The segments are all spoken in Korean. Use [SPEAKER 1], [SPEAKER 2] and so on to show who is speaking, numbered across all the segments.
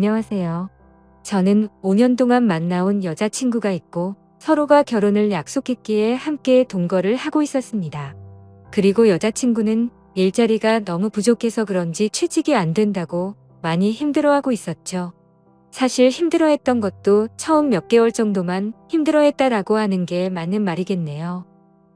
[SPEAKER 1] 안녕하세요. 저는 5년 동안 만나온 여자친구가 있고 서로가 결혼을 약속했기에 함께 동거를 하고 있었습니다. 그리고 여자친구는 일자리가 너무 부족해서 그런지 취직이 안 된다고 많이 힘들어하고 있었죠. 사실 힘들어했던 것도 처음 몇 개월 정도만 힘들어했다라고 하는 게 맞는 말이겠네요.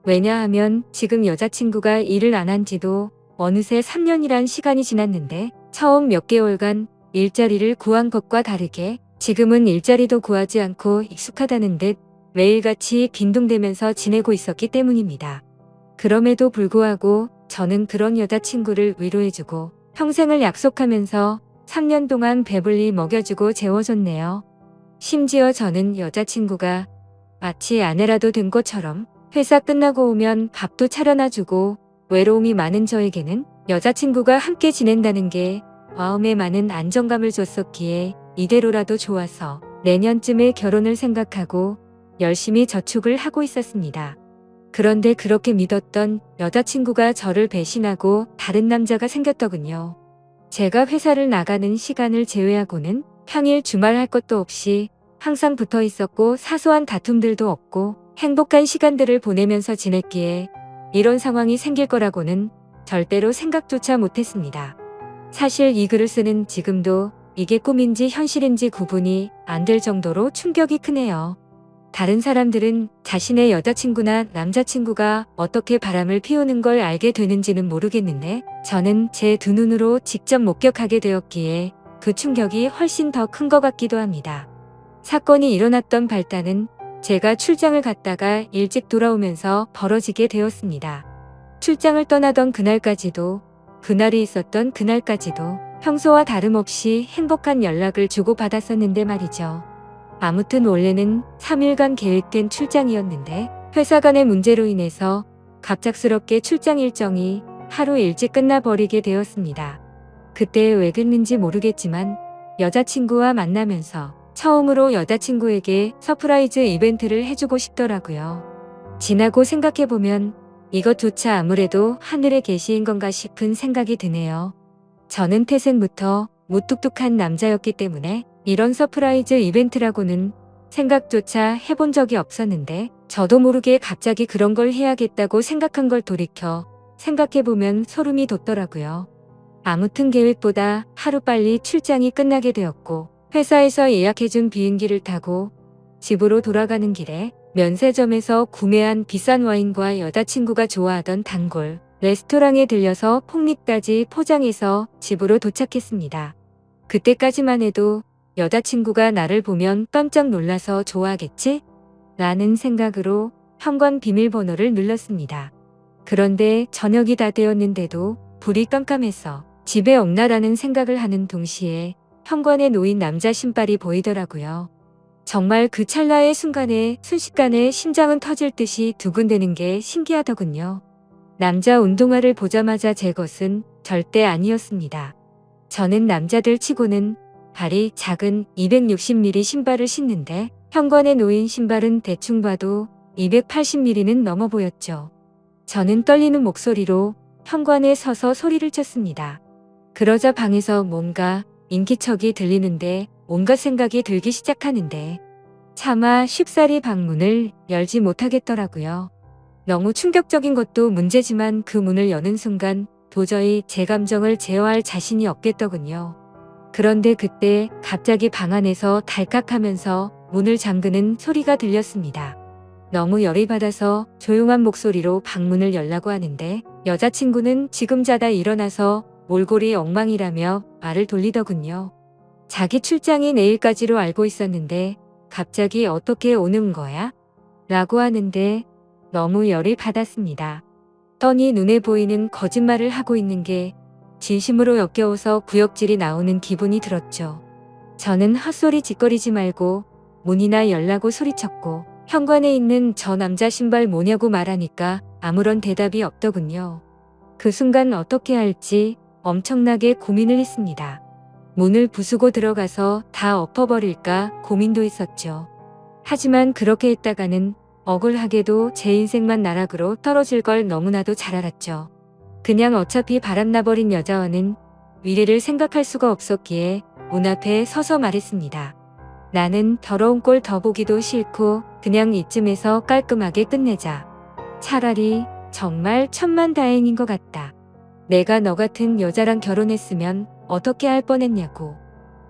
[SPEAKER 1] 왜냐하면 지금 여자친구가 일을 안 한 지도 어느새 3년이란 시간이 지났는데 처음 몇 개월간 일자리를 구한 것과 다르게 지금은 일자리도 구하지 않고 익숙하다는 듯 매일같이 빈둥대면서 지내고 있었기 때문입니다. 그럼에도 불구하고 저는 그런 여자친구를 위로해주고 평생을 약속하면서 3년 동안 배불리 먹여주고 재워줬네요. 심지어 저는 여자친구가 마치 아내라도 된 것처럼 회사 끝나고 오면 밥도 차려놔주고 외로움이 많은 저에게는 여자친구가 함께 지낸다는 게 마음에 많은 안정감을 줬었기에 이대로라도 좋아서 내년쯤에 결혼을 생각하고 열심히 저축을 하고 있었습니다. 그런데 그렇게 믿었던 여자친구가 저를 배신하고 다른 남자가 생겼더군요. 제가 회사를 나가는 시간을 제외하고는 평일 주말 할 것도 없이 항상 붙어 있었고 사소한 다툼들도 없고 행복한 시간들을 보내면서 지냈기에 이런 상황이 생길 거라고는 절대로 생각조차 못했습니다. 사실 이 글을 쓰는 지금도 이게 꿈인지 현실인지 구분이 안 될 정도로 충격이 크네요. 다른 사람들은 자신의 여자친구나 남자친구가 어떻게 바람을 피우는 걸 알게 되는지는 모르겠는데 저는 제 두 눈으로 직접 목격하게 되었기에 그 충격이 훨씬 더 큰 것 같기도 합니다. 사건이 일어났던 발단은 제가 출장을 갔다가 일찍 돌아오면서 벌어지게 되었습니다. 출장을 떠나던 그날까지도 그날이 있었던 그날까지도 평소와 다름없이 행복한 연락을 주고받았었는데 말이죠. 아무튼 원래는 3일간 계획된 출장이었는데 회사 간의 문제로 인해서 갑작스럽게 출장 일정이 하루 일찍 끝나버리게 되었습니다. 그때 왜 그랬는지 모르겠지만 여자친구와 만나면서 처음으로 여자친구에게 서프라이즈 이벤트를 해주고 싶더라고요. 지나고 생각해보면 이것조차 아무래도 하늘의 계시인 건가 싶은 생각이 드네요. 저는 태생부터 무뚝뚝한 남자였기 때문에 이런 서프라이즈 이벤트라고는 생각조차 해본 적이 없었는데 저도 모르게 갑자기 그런 걸 해야겠다고 생각한 걸 돌이켜 생각해보면 소름이 돋더라고요. 아무튼 계획보다 하루빨리 출장이 끝나게 되었고 회사에서 예약해준 비행기를 타고 집으로 돌아가는 길에 면세점에서 구매한 비싼 와인과 여자친구가 좋아하던 단골 레스토랑에 들려서 폭립까지 포장해서 집으로 도착했습니다. 그때까지만 해도 여자친구가 나를 보면 깜짝 놀라서 좋아하겠지? 라는 생각으로 현관 비밀번호를 눌렀습니다. 그런데 저녁이 다 되었는데도 불이 깜깜해서 집에 없나라는 생각을 하는 동시에 현관에 놓인 남자 신발이 보이더라고요. 정말 그 찰나의 순간에 순식간에 심장은 터질 듯이 두근대는 게 신기하더군요. 남자 운동화를 보자마자 제 것은 절대 아니었습니다. 저는 남자들 치고는 발이 작은 260mm 신발을 신는데 현관에 놓인 신발은 대충 봐도 280mm는 넘어 보였죠. 저는 떨리는 목소리로 현관에 서서 소리를 쳤습니다. 그러자 방에서 뭔가 인기척이 들리는데 온갖 생각이 들기 시작하는데 차마 쉽사리 방문을 열지 못하겠더라고요. 너무 충격적인 것도 문제지만 그 문을 여는 순간 도저히 제 감정을 제어할 자신이 없겠더군요. 그런데 그때 갑자기 방 안에서 달칵하면서 문을 잠그는 소리가 들렸습니다. 너무 열이 받아서 조용한 목소리로 방문을 열라고 하는데 여자친구는 지금 자다 일어나서 몰골이 엉망이라며 말을 돌리더군요. 자기 출장이 내일까지로 알고 있었는데 갑자기 어떻게 오는 거야? 라고 하는데 너무 열이 받았습니다. 뻔히 눈에 보이는 거짓말을 하고 있는 게 진심으로 역겨워서 구역질이 나오는 기분이 들었죠. 저는 헛소리 짓거리지 말고 문이나 열라고 소리쳤고 현관에 있는 저 남자 신발 뭐냐고 말하니까 아무런 대답이 없더군요. 그 순간 어떻게 할지 엄청나게 고민을 했습니다. 문을 부수고 들어가서 다 엎어버릴까 고민도 했었죠. 하지만 그렇게 했다가는 억울하게도 제 인생만 나락으로 떨어질 걸 너무나도 잘 알았죠. 그냥 어차피 바람나버린 여자와는 미래를 생각할 수가 없었기에 문 앞에 서서 말했습니다. 나는 더러운 꼴 더 보기도 싫고 그냥 이쯤에서 깔끔하게 끝내자. 차라리 정말 천만다행인 것 같다. 내가 너 같은 여자랑 결혼했으면 어떻게 할 뻔했냐고.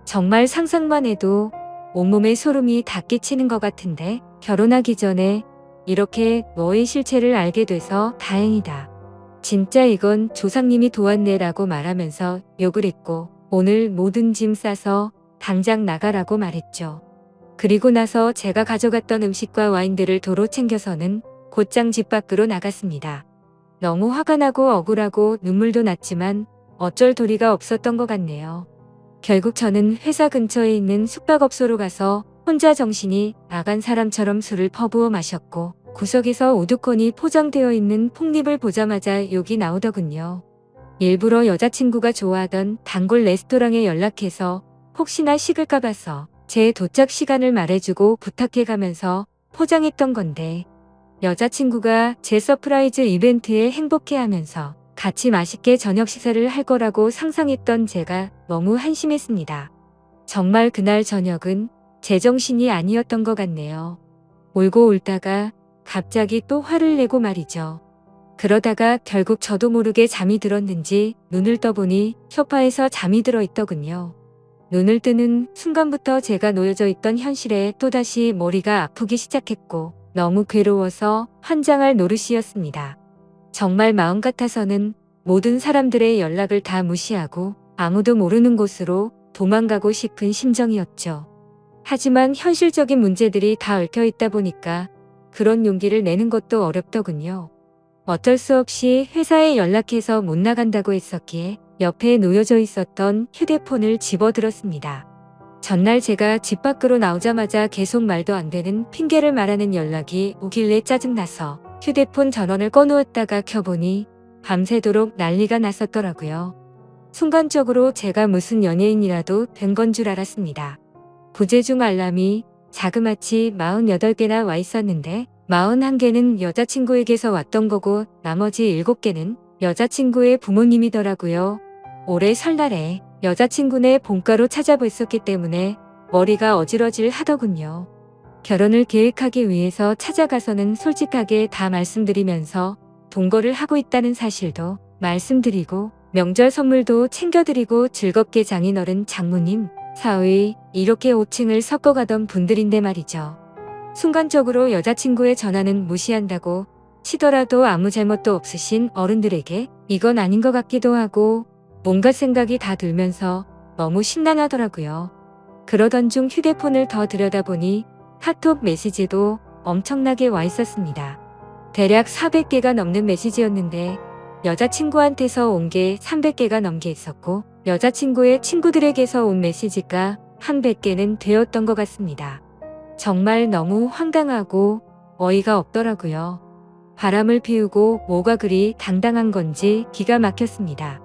[SPEAKER 1] 정말 상상만 해도 온몸에 소름이 다 끼치는 것 같은데 결혼하기 전에 이렇게 너의 실체를 알게 돼서 다행이다. 진짜 이건 조상님이 도왔네라고 말하면서 욕을 했고 오늘 모든 짐 싸서 당장 나가라고 말했죠. 그리고 나서 제가 가져갔던 음식과 와인들을 도로 챙겨서는 곧장 집 밖으로 나갔습니다. 너무 화가 나고 억울하고 눈물도 났지만 어쩔 도리가 없었던 것 같네요. 결국 저는 회사 근처에 있는 숙박업소로 가서 혼자 정신이 나간 사람처럼 술을 퍼부어 마셨고 구석에서 우두커니 포장되어 있는 폭립을 보자마자 욕이 나오더군요. 일부러 여자친구가 좋아하던 단골 레스토랑에 연락해서 혹시나 식을까 봐서 제 도착 시간을 말해주고 부탁해가면서 포장했던 건데 여자친구가 제 서프라이즈 이벤트에 행복해하면서 같이 맛있게 저녁 식사를 할 거라고 상상했던 제가 너무 한심했습니다. 정말 그날 저녁은 제정신이 아니었던 것 같네요. 울고 울다가 갑자기 또 화를 내고 말이죠. 그러다가 결국 저도 모르게 잠이 들었는지 눈을 떠보니 소파에서 잠이 들어 있더군요. 눈을 뜨는 순간부터 제가 놓여져 있던 현실에 또다시 머리가 아프기 시작했고 너무 괴로워서 환장할 노릇이었습니다. 정말 마음 같아서는 모든 사람들의 연락을 다 무시하고 아무도 모르는 곳으로 도망가고 싶은 심정이었죠. 하지만 현실적인 문제들이 다 얽혀 있다 보니까 그런 용기를 내는 것도 어렵더군요. 어쩔 수 없이 회사에 연락해서 못 나간다고 했었기에 옆에 놓여져 있었던 휴대폰을 집어들었습니다. 전날 제가 집 밖으로 나오자마자 계속 말도 안 되는 핑계를 말하는 연락이 오길래 짜증나서 휴대폰 전원을 꺼놓았다가 켜보니 밤새도록 난리가 났었더라고요. 순간적으로 제가 무슨 연예인이라도 된 건 줄 알았습니다. 부재중 알람이 자그마치 48개나 와 있었는데 41개는 여자친구에게서 왔던 거고 나머지 7개는 여자친구의 부모님이더라고요. 올해 설날에 여자친구네 본가로 찾아뵀었기 때문에 머리가 어질어질 하더군요. 결혼을 계획하기 위해서 찾아가서는 솔직하게 다 말씀드리면서 동거를 하고 있다는 사실도 말씀드리고 명절 선물도 챙겨드리고 즐겁게 장인어른 장모님, 사위 이렇게 5층을 섞어가던 분들인데 말이죠. 순간적으로 여자친구의 전화는 무시한다고 치더라도 아무 잘못도 없으신 어른들에게 이건 아닌 것 같기도 하고 뭔가 생각이 다 들면서 너무 심란하더라고요. 그러던 중 휴대폰을 더 들여다보니 카톡 메시지도 엄청나게 와 있었습니다. 대략 400개가 넘는 메시지였는데 여자친구한테서 온 게 300개가 넘게 있었고 여자친구의 친구들에게서 온 메시지가 한 100개는 되었던 것 같습니다. 정말 너무 황당하고 어이가 없더라고요. 바람을 피우고 뭐가 그리 당당한 건지 기가 막혔습니다.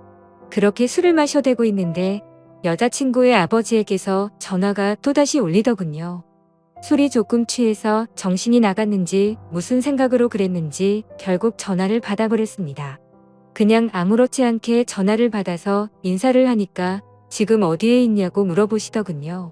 [SPEAKER 1] 그렇게 술을 마셔대고 있는데 여자친구의 아버지에게서 전화가 또다시 울리더군요. 술이 조금 취해서 정신이 나갔는지 무슨 생각으로 그랬는지 결국 전화를 받아버렸습니다. 그냥 아무렇지 않게 전화를 받아서 인사를 하니까 지금 어디에 있냐고 물어보시더군요.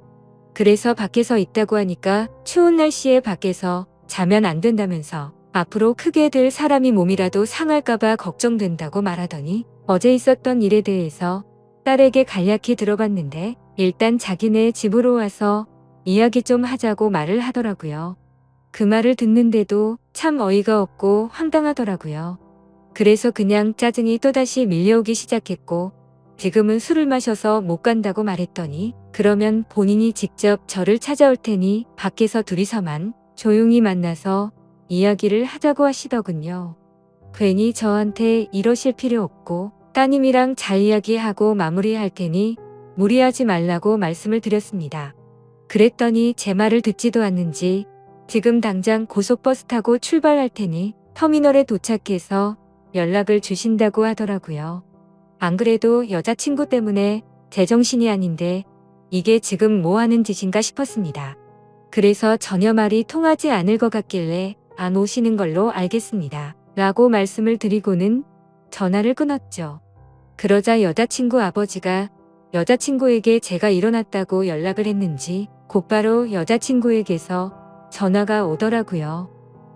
[SPEAKER 1] 그래서 밖에서 있다고 하니까 추운 날씨에 밖에서 자면 안 된다면서 앞으로 크게 들 사람이 몸이라도 상할까봐 걱정된다고 말하더니 어제 있었던 일에 대해서 딸에게 간략히 들어봤는데 일단 자기네 집으로 와서 이야기 좀 하자고 말을 하더라고요. 그 말을 듣는데도 참 어이가 없고 황당하더라고요. 그래서 그냥 짜증이 또다시 밀려오기 시작했고 지금은 술을 마셔서 못 간다고 말했더니 그러면 본인이 직접 저를 찾아올 테니 밖에서 둘이서만 조용히 만나서 이야기를 하자고 하시더군요. 괜히 저한테 이러실 필요 없고 따님이랑 잘 이야기하고 마무리할 테니 무리하지 말라고 말씀을 드렸습니다. 그랬더니 제 말을 듣지도 않는지 지금 당장 고속버스 타고 출발할 테니 터미널에 도착해서 연락을 주신다고 하더라고요. 안 그래도 여자친구 때문에 제정신이 아닌데 이게 지금 뭐 하는 짓인가 싶었습니다. 그래서 전혀 말이 통하지 않을 것 같길래 안 오시는 걸로 알겠습니다. 라고 말씀을 드리고는 전화를 끊었죠. 그러자 여자친구 아버지가 여자친구에게 제가 일어났다고 연락을 했는지 곧바로 여자친구에게서 전화가 오더라고요.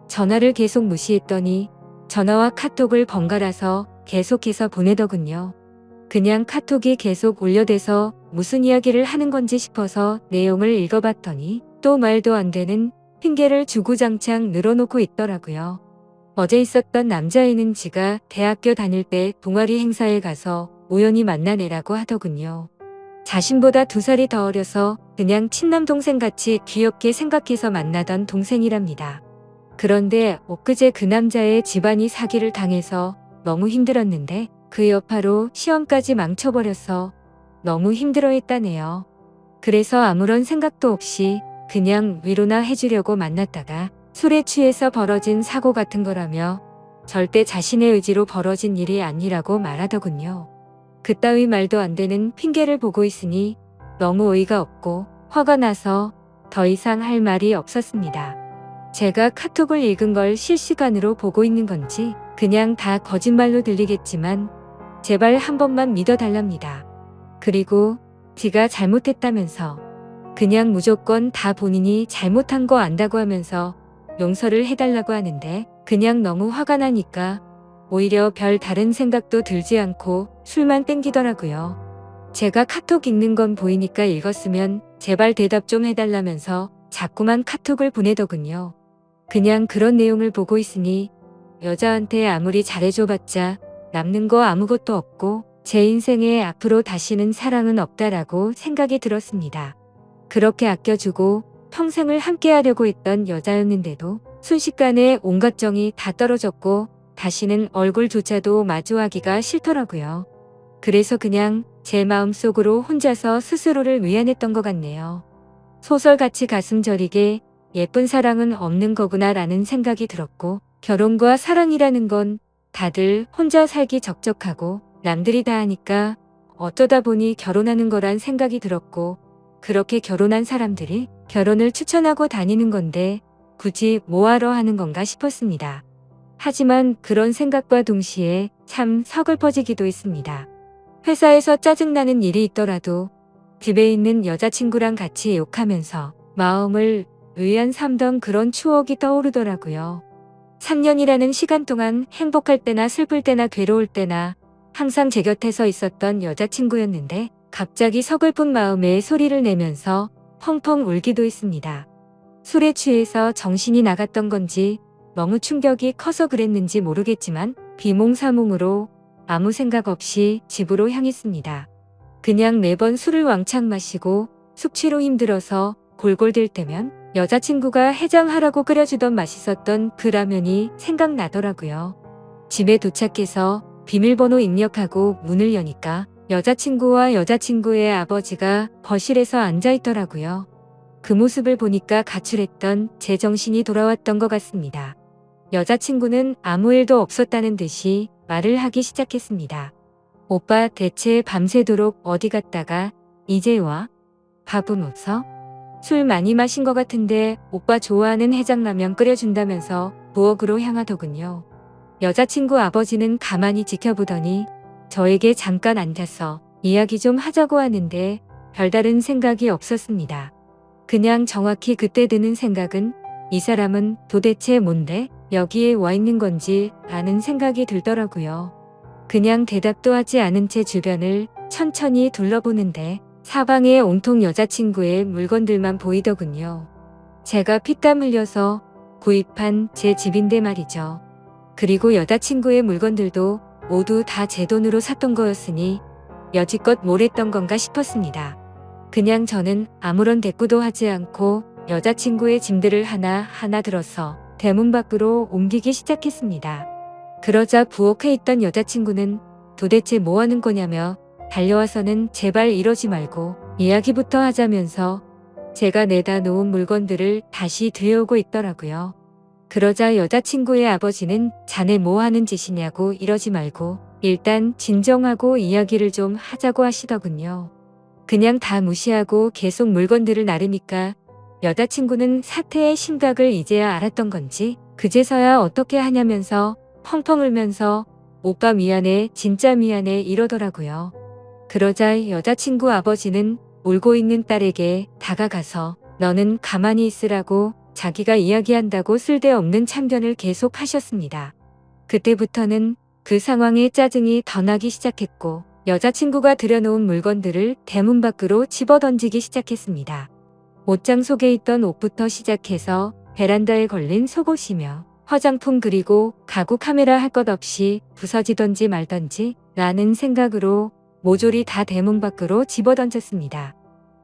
[SPEAKER 1] 전화를 계속 무시했더니 전화와 카톡을 번갈아서 계속해서 보내더군요. 그냥 카톡이 계속 울려대서 무슨 이야기를 하는 건지 싶어서 내용을 읽어봤더니 또 말도 안 되는 핑계를 주구장창 늘어놓고 있더라고요. 어제 있었던 남자애는 지가 대학교 다닐 때 동아리 행사에 가서 우연히 만난 애라고 하더군요. 자신보다 2살이 더 어려서 그냥 친남 동생같이 귀엽게 생각해서 만나던 동생이랍니다. 그런데 엊그제 그 남자의 집안이 사기를 당해서 너무 힘들었는데 그 여파로 시험까지 망쳐버려서 너무 힘들어했다네요. 그래서 아무런 생각도 없이 그냥 위로나 해주려고 만났다가 술에 취해서 벌어진 사고 같은 거라며 절대 자신의 의지로 벌어진 일이 아니라고 말하더군요. 그따위 말도 안 되는 핑계를 보고 있으니 너무 어이가 없고 화가 나서 더 이상 할 말이 없었습니다. 제가 카톡을 읽은 걸 실시간으로 보고 있는 건지 그냥 다 거짓말로 들리겠지만 제발 한 번만 믿어달랍니다. 그리고 지가 잘못했다면서 그냥 무조건 다 본인이 잘못한 거 안다고 하면서 용서를 해달라고 하는데 그냥 너무 화가 나니까 오히려 별 다른 생각도 들지 않고 술만 땡기더라고요. 제가 카톡 읽는 건 보이니까 읽었으면 제발 대답 좀 해달라면서 자꾸만 카톡을 보내더군요. 그냥 그런 내용을 보고 있으니 여자한테 아무리 잘해줘봤자 남는 거 아무것도 없고 제 인생에 앞으로 다시는 사랑은 없다라고 생각이 들었습니다. 그렇게 아껴주고 평생을 함께하려고 했던 여자였는데도 순식간에 온갖 정이 다 떨어졌고 다시는 얼굴조차도 마주하기가 싫더라고요. 그래서 그냥 제 마음속으로 혼자서 스스로를 위안했던 것 같네요. 소설같이 가슴 저리게 예쁜 사랑은 없는 거구나 라는 생각이 들었고 결혼과 사랑이라는 건 다들 혼자 살기 적적하고 남들이 다 하니까 어쩌다 보니 결혼하는 거란 생각이 들었고 그렇게 결혼한 사람들이 결혼을 추천하고 다니는 건데 굳이 뭐하러 하는 건가 싶었습니다. 하지만 그런 생각과 동시에 참 서글퍼지기도 했습니다. 회사에서 짜증나는 일이 있더라도 집에 있는 여자친구랑 같이 욕하면서 마음을 의안 삼던 그런 추억이 떠오르더라고요. 3년이라는 시간 동안 행복할 때나 슬플 때나 괴로울 때나 항상 제 곁에서 있었던 여자친구였는데 갑자기 서글픈 마음에 소리를 내면서 펑펑 울기도 했습니다. 술에 취해서 정신이 나갔던 건지 너무 충격이 커서 그랬는지 모르겠지만 비몽사몽으로 아무 생각 없이 집으로 향했습니다. 그냥 매번 술을 왕창 마시고 숙취로 힘들어서 골골댈 때면 여자친구가 해장하라고 끓여주던 맛있었던 그 라면이 생각나더라고요. 집에 도착해서 비밀번호 입력하고 문을 여니까 여자친구와 여자친구의 아버지가 거실에서 앉아있더라고요. 그 모습을 보니까 가출했던 제 정신이 돌아왔던 것 같습니다. 여자친구는 아무 일도 없었다는 듯이 말을 하기 시작했습니다. 오빠 대체 밤새도록 어디 갔다가 이제 와? 밥은 없어? 술 많이 마신 것 같은데 오빠 좋아하는 해장라면 끓여준다면서 부엌으로 향하더군요. 여자친구 아버지는 가만히 지켜보더니 저에게 잠깐 앉아서 이야기 좀 하자고 하는데 별다른 생각이 없었습니다. 그냥 정확히 그때 드는 생각은 이 사람은 도대체 뭔데 여기에 와 있는 건지 라는 생각이 들더라고요. 그냥 대답도 하지 않은 채 주변을 천천히 둘러보는데 사방에 온통 여자친구의 물건들만 보이더군요. 제가 피땀 흘려서 구입한 제 집인데 말이죠. 그리고 여자친구의 물건들도 모두 다 제 돈으로 샀던 거였으니 여지껏 뭘 했던 건가 싶었습니다. 그냥 저는 아무런 대꾸도 하지 않고 여자친구의 짐들을 하나하나 들어서 대문 밖으로 옮기기 시작했습니다. 그러자 부엌에 있던 여자친구는 도대체 뭐 하는 거냐며 달려와서는 제발 이러지 말고 이야기부터 하자면서 제가 내다 놓은 물건들을 다시 들여오고 있더라고요. 그러자 여자친구의 아버지는 자네 뭐 하는 짓이냐고 이러지 말고 일단 진정하고 이야기를 좀 하자고 하시더군요. 그냥 다 무시하고 계속 물건들을 나르니까 여자친구는 사태의 심각을 이제야 알았던 건지 그제서야 어떻게 하냐면서 펑펑 울면서 오빠 미안해 진짜 미안해 이러더라고요. 그러자 여자친구 아버지는 울고 있는 딸에게 다가가서 너는 가만히 있으라고 자기가 이야기한다고 쓸데없는 참견을 계속 하셨습니다. 그때부터는 그 상황에 짜증이 더 나기 시작했고 여자친구가 들여놓은 물건들을 대문 밖으로 집어던지기 시작했습니다. 옷장 속에 있던 옷부터 시작해서 베란다에 걸린 속옷이며 화장품 그리고 가구 카메라 할 것 없이 부서지던지 말던지 라는 생각으로 모조리 다 대문 밖으로 집어던졌습니다.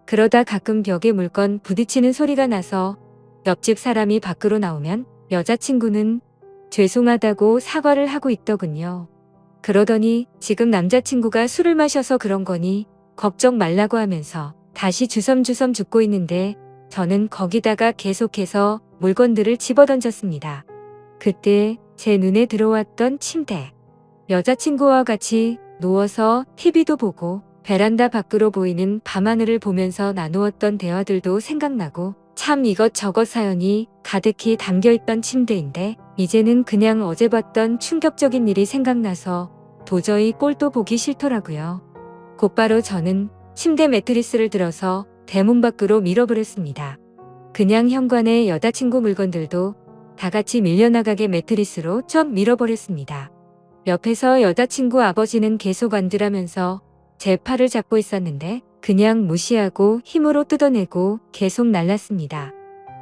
[SPEAKER 1] 그러다 가끔 벽에 물건 부딪히는 소리가 나서 옆집 사람이 밖으로 나오면 여자친구는 죄송하다고 사과를 하고 있더군요. 그러더니 지금 남자친구가 술을 마셔서 그런 거니 걱정 말라고 하면서 다시 주섬주섬 죽고 있는데 저는 거기다가 계속해서 물건들을 집어던졌습니다. 그때 제 눈에 들어왔던 침대. 여자친구와 같이 누워서 TV도 보고 베란다 밖으로 보이는 밤하늘을 보면서 나누었던 대화들도 생각나고 참 이것저것 사연이 가득히 담겨있던 침대인데 이제는 그냥 어제 봤던 충격적인 일이 생각나서 도저히 꼴도 보기 싫더라고요. 곧바로 저는 침대 매트리스를 들어서 대문 밖으로 밀어버렸습니다. 그냥 현관에 여자친구 물건들도 다 같이 밀려나가게 매트리스로 쩍 밀어버렸습니다. 옆에서 여자친구 아버지는 계속 앉으라면서 제 팔을 잡고 있었는데 그냥 무시하고 힘으로 뜯어내고 계속 날랐습니다.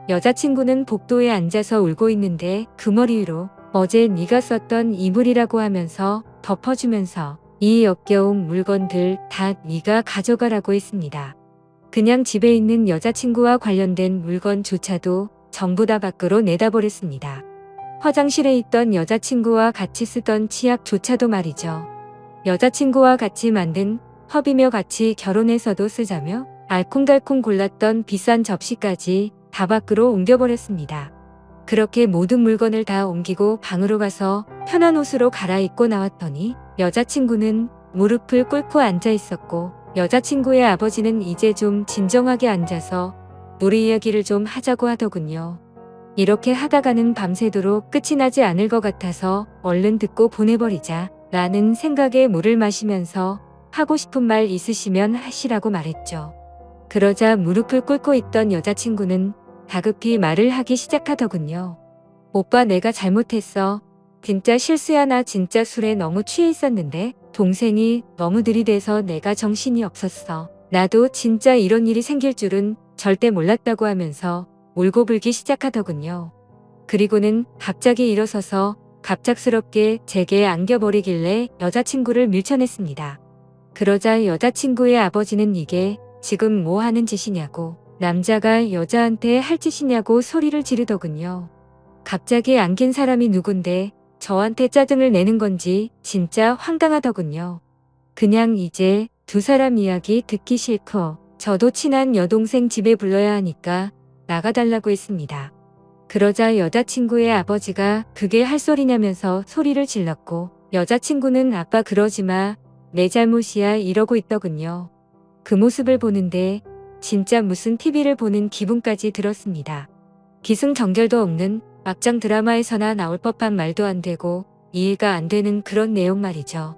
[SPEAKER 1] 여자친구는 복도에 앉아서 울고 있는데 그 머리 위로 어제 네가 썼던 이불이라고 하면서 덮어주면서 이 역겨운 물건들 다 네가 가져가라고 했습니다. 그냥 집에 있는 여자친구와 관련된 물건조차도 전부 다 밖으로 내다버렸습니다. 화장실에 있던 여자친구와 같이 쓰던 치약조차도 말이죠. 여자친구와 같이 만든 컵이며 같이 결혼해서도 쓰자며 알콩달콩 골랐던 비싼 접시까지 다 밖으로 옮겨버렸습니다. 그렇게 모든 물건을 다 옮기고 방으로 가서 편한 옷으로 갈아입고 나왔더니 여자친구는 무릎을 꿇고 앉아 있었고 여자친구의 아버지는 이제 좀 진정하게 앉아서 우리 이야기를 좀 하자고 하더군요. 이렇게 하다가는 밤새도록 끝이 나지 않을 것 같아서 얼른 듣고 보내버리자 라는 생각에 물을 마시면서 하고 싶은 말 있으시면 하시라고 말했죠. 그러자 무릎을 꿇고 있던 여자친구는 다급히 말을 하기 시작하더군요. 오빠 내가 잘못했어. 진짜 실수야. 나 진짜 술에 너무 취해 있었는데 동생이 너무 들이대서 내가 정신이 없었어. 나도 진짜 이런 일이 생길 줄은 절대 몰랐다고 하면서 울고불기 시작하더군요. 그리고는 갑자기 일어서서 갑작스럽게 제게 안겨버리길래 여자친구를 밀쳐냈습니다. 그러자 여자친구의 아버지는 이게 지금 뭐 하는 짓이냐고 남자가 여자한테 할 짓이냐고 소리를 지르더군요. 갑자기 안긴 사람이 누군데 저한테 짜증을 내는 건지 진짜 황당하더군요. 그냥 이제 두 사람 이야기 듣기 싫고 저도 친한 여동생 집에 불러야 하니까 나가달라고 했습니다. 그러자 여자친구의 아버지가 그게 할 소리냐면서 소리를 질렀고 여자친구는 아빠 그러지 마. 내 잘못이야 이러고 있더군요. 그 모습을 보는데 진짜 무슨 TV를 보는 기분까지 들었습니다. 기승전결도 없는 막장 드라마에서나 나올 법한 말도 안 되고 이해가 안 되는 그런 내용 말이죠.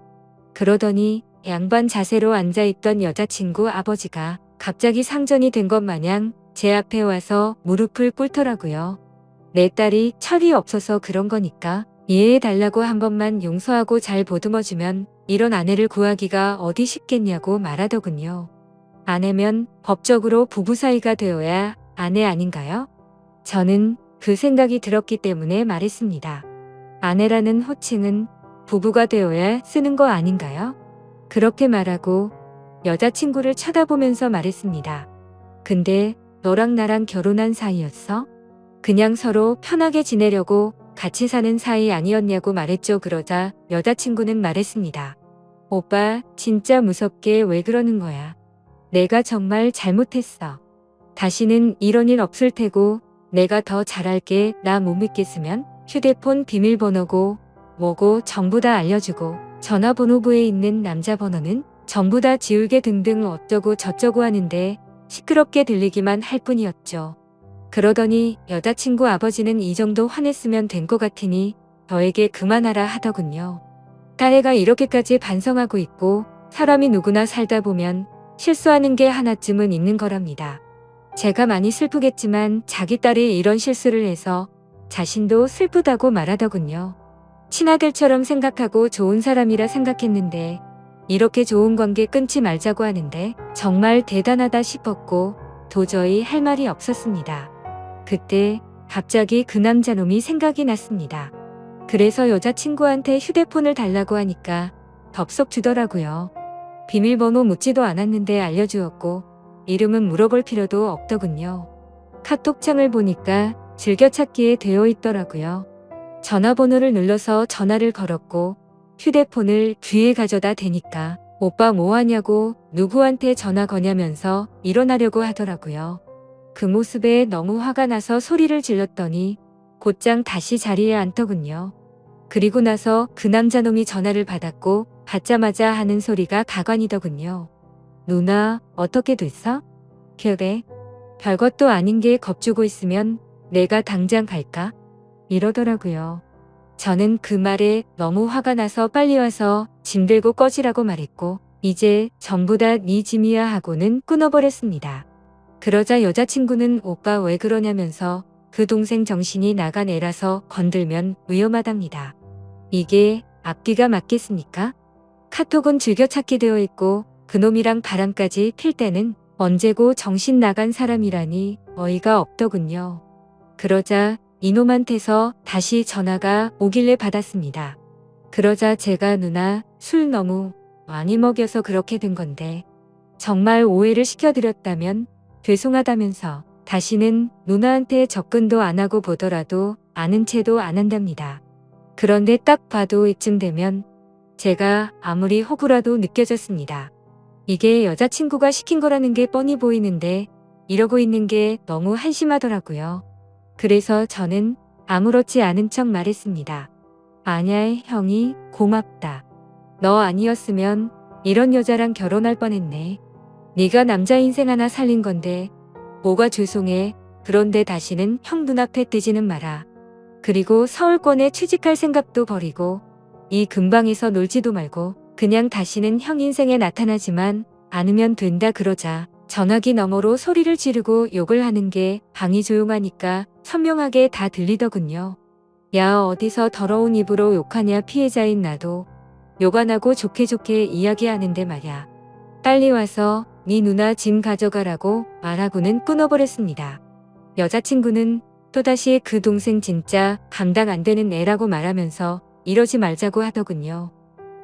[SPEAKER 1] 그러더니 양반 자세로 앉아있던 여자친구 아버지가 갑자기 상전이 된 것 마냥 제 앞에 와서 무릎을 꿇더라고요. 내 딸이 철이 없어서 그런 거니까 이해해달라고 한 번만 용서하고 잘 보듬어주면 이런 아내를 구하기가 어디 쉽겠냐고 말하더군요. 아내면 법적으로 부부 사이가 되어야 아내 아닌가요? 저는 그 생각이 들었기 때문에 말했습니다. 아내라는 호칭은 부부가 되어야 쓰는 거 아닌가요? 그렇게 말하고 여자친구를 쳐다보면서 말했습니다. 근데 너랑 나랑 결혼한 사이였어? 그냥 서로 편하게 지내려고 같이 사는 사이 아니었냐고 말했죠. 그러자 여자친구는 말했습니다. 오빠 진짜 무섭게 왜 그러는 거야? 내가 정말 잘못했어. 다시는 이런 일 없을 테고 내가 더 잘할게. 나 못 믿겠으면 휴대폰 비밀번호고 뭐고 전부 다 알려주고 전화번호부에 있는 남자 번호는 전부 다 지우개 등등 어쩌고 저쩌고 하는데 시끄럽게 들리기만 할 뿐이었죠. 그러더니 여자친구 아버지는 이 정도 화냈으면 된 것 같으니 저에게 그만하라 하더군요. 딸애가 이렇게까지 반성하고 있고 사람이 누구나 살다 보면 실수하는 게 하나쯤은 있는 거랍니다. 제가 많이 슬프겠지만 자기 딸이 이런 실수를 해서 자신도 슬프다고 말하더군요. 친아들처럼 생각하고 좋은 사람이라 생각했는데 이렇게 좋은 관계 끊지 말자고 하는데 정말 대단하다 싶었고 도저히 할 말이 없었습니다. 그때 갑자기 그 남자놈이 생각이 났습니다. 그래서 여자친구한테 휴대폰을 달라고 하니까 덥석 주더라고요. 비밀번호 묻지도 않았는데 알려주었고 이름은 물어볼 필요도 없더군요. 카톡창을 보니까 즐겨찾기에 되어 있더라고요. 전화번호를 눌러서 전화를 걸었고 휴대폰을 귀에 가져다 대니까 오빠 뭐하냐고 누구한테 전화 거냐면서 일어나려고 하더라고요. 그 모습에 너무 화가 나서 소리를 질렀더니 곧장 다시 자리에 앉더군요. 그리고 나서 그 남자놈이 전화를 받았고 받자마자 하는 소리가 가관이더군요. 누나 어떻게 됐어? 그래. 별것도 아닌 게 겁주고 있으면 내가 당장 갈까? 이러더라고요. 저는 그 말에 너무 화가 나서 빨리 와서 짐 들고 꺼지라고 말했고 이제 전부 다 네 짐이야 하고는 끊어버렸습니다. 그러자 여자친구는 오빠 왜 그러냐면서 그 동생 정신이 나간 애라서 건들면 위험하답니다. 이게 앞뒤가 맞겠습니까? 카톡은 즐겨찾기 되어 있고 그놈이랑 바람까지 필 때는 언제고 정신 나간 사람이라니 어이가 없더군요. 그러자 이놈한테서 다시 전화가 오길래 받았습니다. 그러자 제가 누나 술 너무 많이 먹여서 그렇게 된 건데 정말 오해를 시켜드렸다면 죄송하다면서 다시는 누나한테 접근도 안 하고 보더라도 아는 체도 안 한답니다. 그런데 딱 봐도 이쯤 되면 제가 아무리 호구라도 느껴졌습니다. 이게 여자친구가 시킨 거라는 게 뻔히 보이는데 이러고 있는 게 너무 한심하더라고요. 그래서 저는 아무렇지 않은 척 말했습니다. 아냐 형이 고맙다. 너 아니었으면 이런 여자랑 결혼할 뻔했네. 네가 남자 인생 하나 살린 건데 뭐가 죄송해. 그런데 다시는 형 눈앞에 뜨지는 마라. 그리고 서울권에 취직할 생각도 버리고 이 근방에서 놀지도 말고 그냥 다시는 형 인생에 나타나지만 않으면 된다 그러자 전화기 너머로 소리를 지르고 욕을 하는 게 방이 조용하니까 선명하게 다 들리더군요. 야 어디서 더러운 입으로 욕하냐 피해자인 나도 욕 안 하고 좋게 좋게 이야기하는데 말야. 빨리 와서 네 누나 짐 가져가라고 말하고는 끊어버렸습니다. 여자친구는 또다시 그 동생 진짜 감당 안 되는 애라고 말하면서 이러지 말자고 하더군요.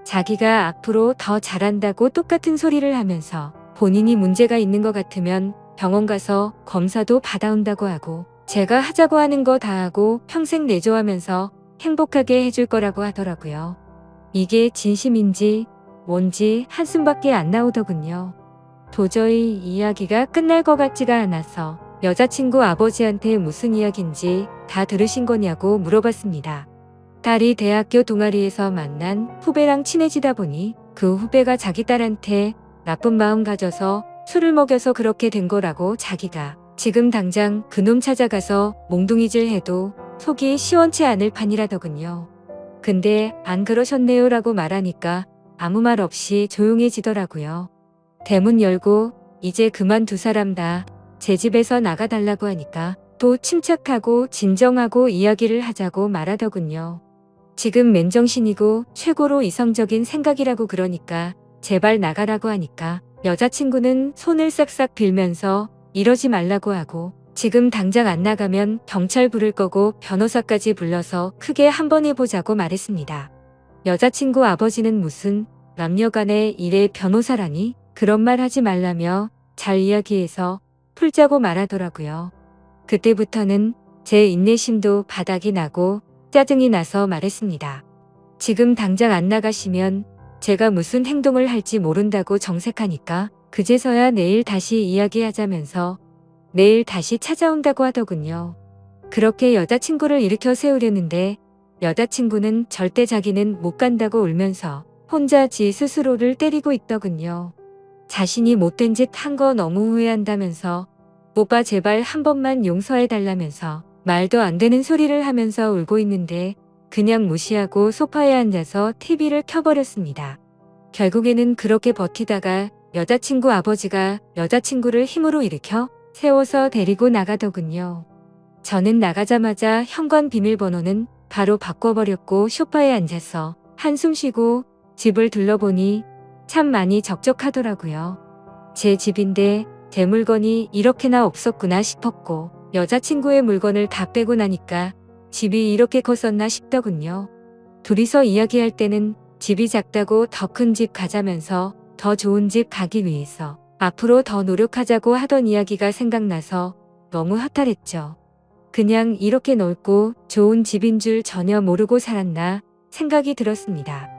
[SPEAKER 1] 자기가 앞으로 더 잘한다고 똑같은 소리를 하면서 본인이 문제가 있는 것 같으면 병원 가서 검사도 받아온다고 하고 제가 하자고 하는 거 다 하고 평생 내조하면서 행복하게 해줄 거라고 하더라고요. 이게 진심인지 뭔지 한숨밖에 안 나오더군요. 도저히 이야기가 끝날 것 같지가 않아서 여자친구 아버지한테 무슨 이야기인지 다 들으신 거냐고 물어봤습니다. 딸이 대학교 동아리에서 만난 후배랑 친해지다 보니 그 후배가 자기 딸한테 나쁜 마음 가져서 술을 먹여서 그렇게 된 거라고 자기가 지금 당장 그놈 찾아가서 몽둥이질 해도 속이 시원치 않을 판이라더군요. 근데 안 그러셨네요 라고 말하니까 아무 말 없이 조용해지더라고요. 대문 열고 이제 그만 두 사람 다 제 집에서 나가달라고 하니까 또 침착하고 진정하고 이야기를 하자고 말하더군요. 지금 맨정신이고 최고로 이성적인 생각이라고 그러니까 제발 나가라고 하니까 여자친구는 손을 싹싹 빌면서 이러지 말라고 하고 지금 당장 안 나가면 경찰 부를 거고 변호사까지 불러서 크게 한번 해보자고 말했습니다. 여자친구 아버지는 무슨 남녀간의 일의 변호사라니 그런 말 하지 말라며 잘 이야기해서 풀자고 말하더라고요. 그때부터는 제 인내심도 바닥이 나고 짜증이 나서 말했습니다. 지금 당장 안 나가시면 제가 무슨 행동을 할지 모른다고 정색하니까 그제서야 내일 다시 이야기하자면서 내일 다시 찾아온다고 하더군요. 그렇게 여자친구를 일으켜 세우려는데 여자친구는 절대 자기는 못 간다고 울면서 혼자 지 스스로를 때리고 있더군요. 자신이 못된 짓 한 거 너무 후회한다면서 오빠 제발 한 번만 용서해달라면서 말도 안 되는 소리를 하면서 울고 있는데 그냥 무시하고 소파에 앉아서 TV를 켜버렸습니다. 결국에는 그렇게 버티다가 여자친구 아버지가 여자친구를 힘으로 일으켜 세워서 데리고 나가더군요. 저는 나가자마자 현관 비밀번호는 바로 바꿔버렸고 소파에 앉아서 한숨 쉬고 집을 둘러보니 참 많이 적적하더라고요. 제 집인데 제 물건이 이렇게나 없었구나 싶었고 여자친구의 물건을 다 빼고 나니까 집이 이렇게 컸었나 싶더군요. 둘이서 이야기할 때는 집이 작다고 더 큰 집 가자면서 더 좋은 집 가기 위해서 앞으로 더 노력하자고 하던 이야기가 생각나서 너무 허탈했죠. 그냥 이렇게 넓고 좋은 집인 줄 전혀 모르고 살았나 생각이 들었습니다.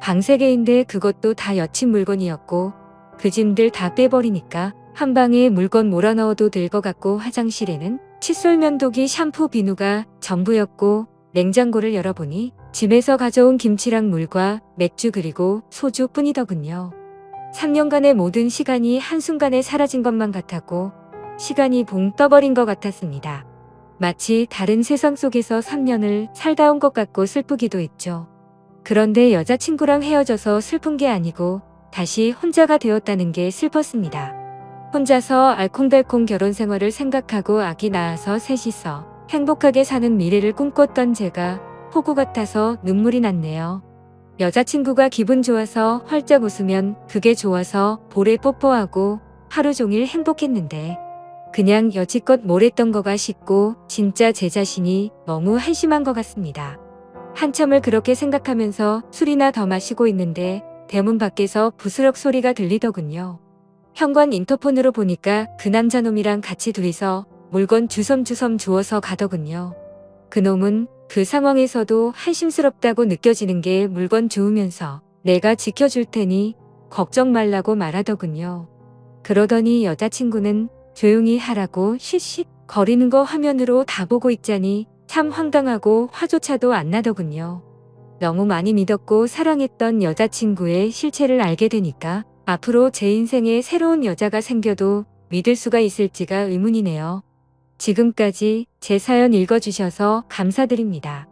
[SPEAKER 1] 방 3개인데 그것도 다 여친 물건이었고 그 짐들 다 빼버리니까 한 방에 물건 몰아넣어도 될 것 같고 화장실에는 칫솔, 면도기, 샴푸, 비누가 전부였고 냉장고를 열어보니 집에서 가져온 김치랑 물과 맥주 그리고 소주뿐이더군요. 3년간의 모든 시간이 한순간에 사라진 것만 같았고 시간이 봉 떠버린 것 같았습니다. 마치 다른 세상 속에서 3년을 살다 온 것 같고 슬프기도 했죠. 그런데 여자친구랑 헤어져서 슬픈 게 아니고 다시 혼자가 되었다는 게 슬펐습니다. 혼자서 알콩달콩 결혼 생활을 생각하고 아기 낳아서 셋이서 행복하게 사는 미래를 꿈꿨던 제가 호구 같아서 눈물이 났네요. 여자친구가 기분 좋아서 활짝 웃으면 그게 좋아서 볼에 뽀뽀하고 하루 종일 행복했는데 그냥 여지껏 뭘 했던 거가 싶고 진짜 제 자신이 너무 한심한 것 같습니다. 한참을 그렇게 생각하면서 술이나 더 마시고 있는데 대문 밖에서 부스럭 소리가 들리더군요. 현관 인터폰으로 보니까 그 남자놈이랑 같이 둘이서 물건 주섬주섬 주워서 가더군요. 그놈은 그 상황에서도 한심스럽다고 느껴지는 게 물건 주우면서 내가 지켜줄 테니 걱정 말라고 말하더군요. 그러더니 여자친구는 조용히 하라고 쉿쉿 거리는 거 화면으로 다 보고 있자니 참 황당하고 화조차도 안 나더군요. 너무 많이 믿었고 사랑했던 여자친구의 실체를 알게 되니까 앞으로 제 인생에 새로운 여자가 생겨도 믿을 수가 있을지가 의문이네요. 지금까지 제 사연 읽어주셔서 감사드립니다.